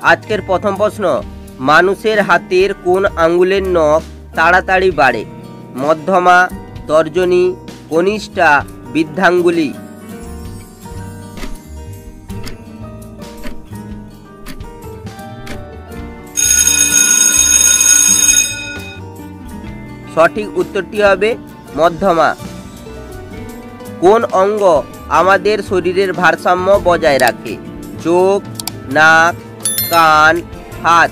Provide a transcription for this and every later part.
আজকের প্রথম প্রশ্ন, মানুষের হাতের কোন আঙ্গুলের নখ তাড়াতাড়ি বাড়ে? মধ্যমা, তর্জনী, কনিষ্ঠা, বৃদ্ধাঙ্গুলি। সঠিক উত্তরটি হবে মধ্যমা। কোন অঙ্গ আমাদের শরীরের ভারসাম্য বজায় রাখে? চোখ, নাক, কান, হাত।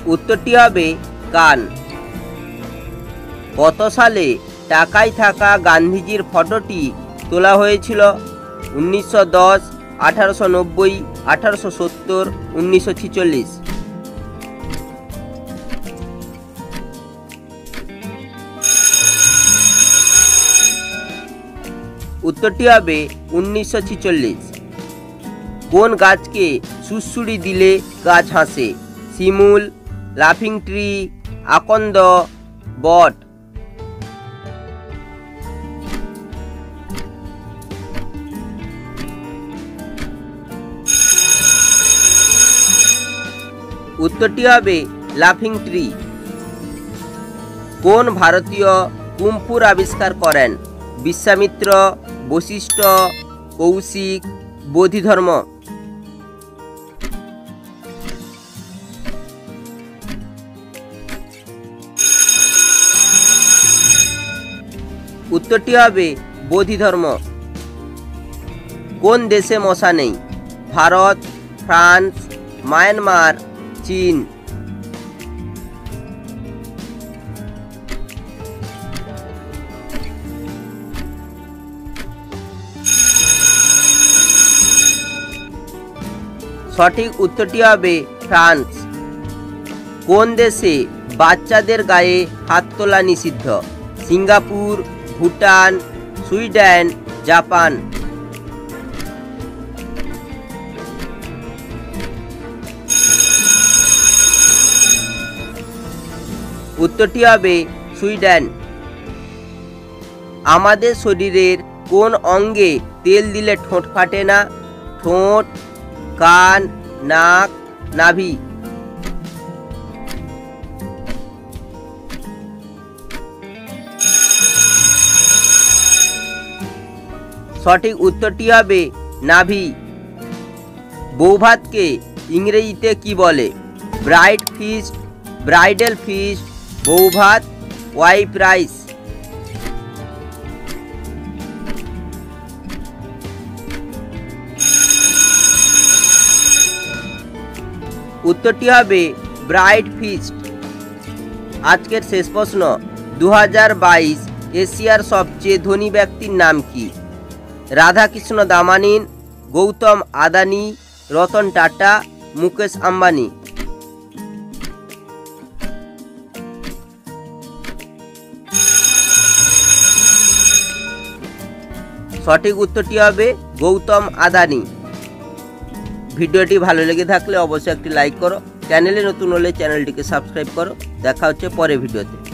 উত্তরটি হবে কান। কত সালে ঢাকায় থাকা গান্ধীজির ফটোটি তোলা হয়েছিল? 1910, 1890, 1870, 1946। উত্তরটি হবে 1946। কোন গাছকে সুড়সুড়ি দিলে গাছ হাসে? শিমুল, লাফিং ট্রি, আকন্দ, বট। উত্তরটি হবে লাফিং ট্রি। কোন ভারতীয় কুম্ফুর আবিষ্কার করেন? বিশ্বামিত্র, বশিষ্ঠ, কৌশিক, বোধিধর্ম। উত্তরটি হবে বোধিধর্ম। কোন দেশে মশা নেই? ভারত, ফ্রান্স, মায়ানমার, চীন। সঠিক উত্তরটি হবে ফ্রান্স। কোন দেশে বাচ্চাদের গায়ে হাত তোলা নিষিদ্ধ? Singapore, Bhutan, Sweden, Japan. উত্তরটি হবে সুইডেন। আমাদের শরীরের কোন অঙ্গে তেল দিলে ঠোঁট ফাটে না? ঠোঁট, কান, নাক, নাভি। সঠিক উত্তরটি হবে নাভি। বৌভাতকে ইংরেজিতে কি বলে? ব্রাইড ফিস্ট, ব্রাইডাল ফিস্ট, বৌভাত, ওয়াইফ রাইস। উত্তরটি হবে ব্রাইড ফিস্ট। আজকের শেষ প্রশ্ন, 2022 এশিয়ার সবচেয়ে ধনী ব্যক্তির নাম কি? রাধাকৃষ্ণ দামানিন, গৌতম আদানি, রতন টাটা, মুকেশ আম্বানি। সঠিক উত্তরটি হবে গৌতম আদানি। ভিডিওটি ভালো লেগে থাকলে অবশ্যই একটি লাইক করো, চ্যানেলে নতুন হলে চ্যানেলটিকে সাবস্ক্রাইব করো। দেখা হচ্ছে পরের ভিডিওতে।